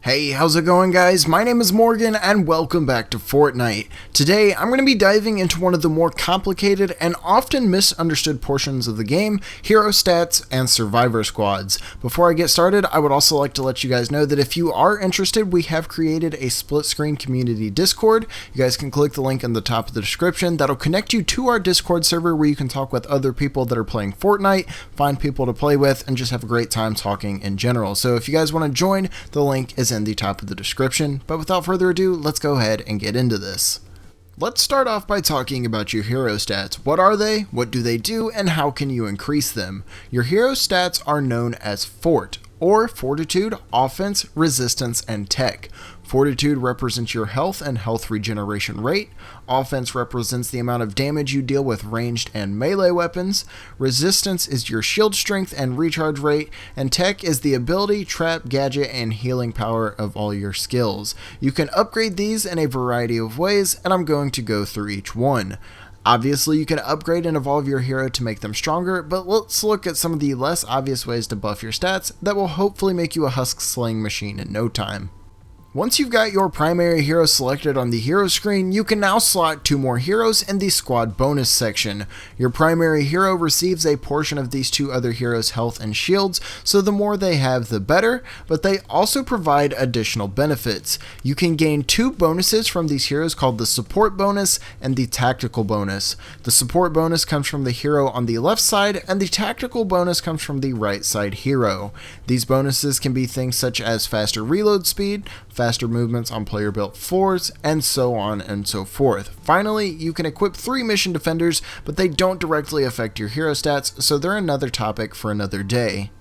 Hey, how's it going guys? My name is Morgan and welcome back to Fortnite. Today I'm going to be diving into one of the more complicated and often misunderstood portions of the game, hero stats and survivor squads. Before I get started, I would also like to let you guys know that if you are interested, we have created a split screen community Discord. You guys can click the link in the top of the description. That'll connect you to our Discord server where you can talk with other people that are playing Fortnite, find people to play with, and just have a great time talking in general. So if you guys want to join, the link is in the top of the description, but without further ado, let's go ahead and get into this. Let's start off by talking about your hero stats. What are they, what do they do, and how can you increase them? Your hero stats are known as Fort, or Fortitude, Offense, Resistance, and Tech. Fortitude represents your health and health regeneration rate. Offense represents the amount of damage you deal with ranged and melee weapons. Resistance is your shield strength and recharge rate. And Tech is the ability, trap, gadget, and healing power of all your skills. You can upgrade these in a variety of ways, and I'm going to go through each one. Obviously, you can upgrade and evolve your hero to make them stronger, but let's look at some of the less obvious ways to buff your stats that will hopefully make you a husk-slaying machine in no time. Once you've got your primary hero selected on the hero screen, you can now slot two more heroes in the squad bonus section. Your primary hero receives a portion of these two other heroes' health and shields, so the more they have the better, but they also provide additional benefits. You can gain two bonuses from these heroes called the support bonus and the tactical bonus. The support bonus comes from the hero on the left side, and the tactical bonus comes from the right side hero. These bonuses can be things such as faster reload speed, faster movements on player built floors, and so on and so forth. Finally, you can equip 3 mission defenders, but they don't directly affect your hero stats, so they're another topic for another day.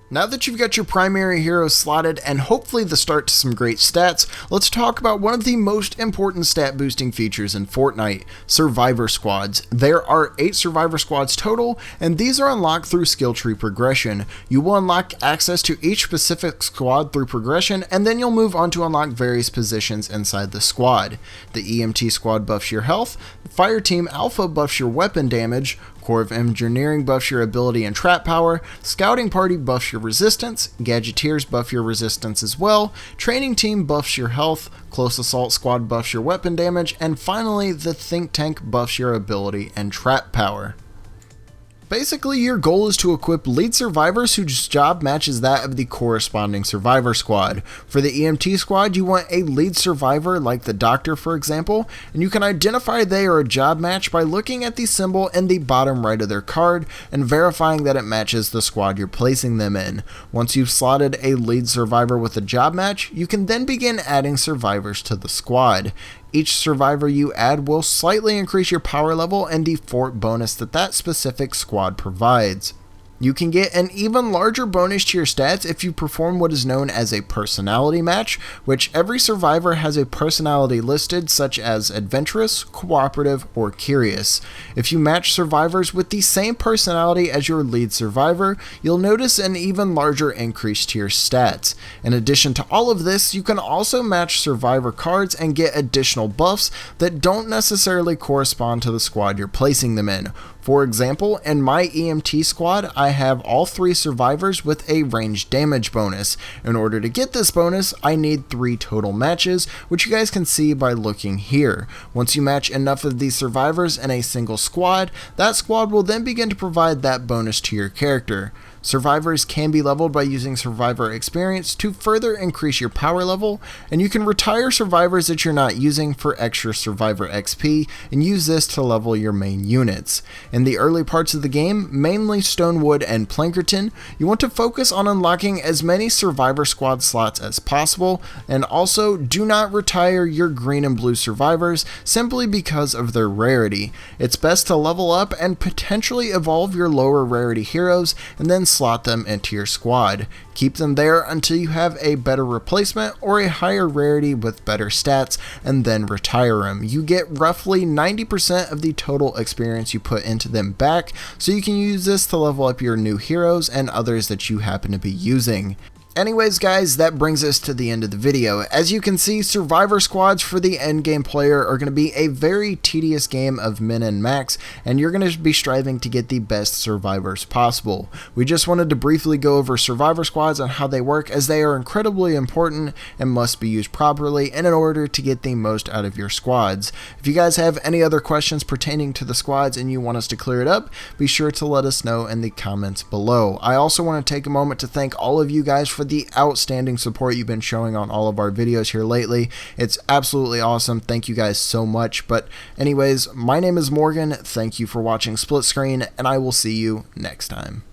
Now that you've got your primary hero slotted and hopefully the start to some great stats, let's talk about one of the most important stat boosting features in Fortnite, survivor squads. There are 8 survivor squads total, and these are unlocked through skill tree progression. You will unlock access to each specific squad through progression, and then you'll move on to unlock various positions inside the squad. The EMT squad buffs your health, Fire Team Alpha buffs your weapon damage, Corps of Engineering buffs your ability and trap power, Scouting Party buffs your resistance, Gadgeteers buff your resistance as well, Training Team buffs your health, Close Assault Squad buffs your weapon damage, and finally the Think Tank buffs your ability and trap power. Basically, your goal is to equip lead survivors whose job matches that of the corresponding survivor squad. For the EMT squad, you want a lead survivor like the doctor, for example, and you can identify they are a job match by looking at the symbol in the bottom right of their card and verifying that it matches the squad you're placing them in. Once you've slotted a lead survivor with a job match, you can then begin adding survivors to the squad. Each survivor you add will slightly increase your power level and the fort bonus that specific squad provides. You can get an even larger bonus to your stats if you perform what is known as a personality match, which every survivor has a personality listed such as adventurous, cooperative, or curious. If you match survivors with the same personality as your lead survivor, you'll notice an even larger increase to your stats. In addition to all of this, you can also match survivor cards and get additional buffs that don't necessarily correspond to the squad you're placing them in. For example, in my EMT squad, I have all 3 survivors with a ranged damage bonus. In order to get this bonus, I need 3 total matches, which you guys can see by looking here. Once you match enough of these survivors in a single squad, that squad will then begin to provide that bonus to your character. Survivors can be leveled by using survivor experience to further increase your power level, and you can retire survivors that you're not using for extra survivor XP and use this to level your main units. In the early parts of the game, mainly Stonewood and Plankerton, you want to focus on unlocking as many survivor squad slots as possible, and also do not retire your green and blue survivors simply because of their rarity. It's best to level up and potentially evolve your lower rarity heroes and then slot them into your squad. Keep them there until you have a better replacement or a higher rarity with better stats, and then retire them. You get roughly 90% of the total experience you put into them back, so you can use this to level up your new heroes and others that you happen to be using. Anyways, guys, that brings us to the end of the video. As you can see, survivor squads for the endgame player are going to be a very tedious game of min and max, and you're going to be striving to get the best survivors possible. We just wanted to briefly go over survivor squads and how they work, as they are incredibly important and must be used properly and in order to get the most out of your squads. If you guys have any other questions pertaining to the squads and you want us to clear it up, be sure to let us know in the comments below. I also want to take a moment to thank all of you guys for the outstanding support you've been showing on all of our videos here lately. It's absolutely awesome. Thank you guys so much. But anyways, my name is Morgan. Thank you for watching Split Screen, and I will see you next time.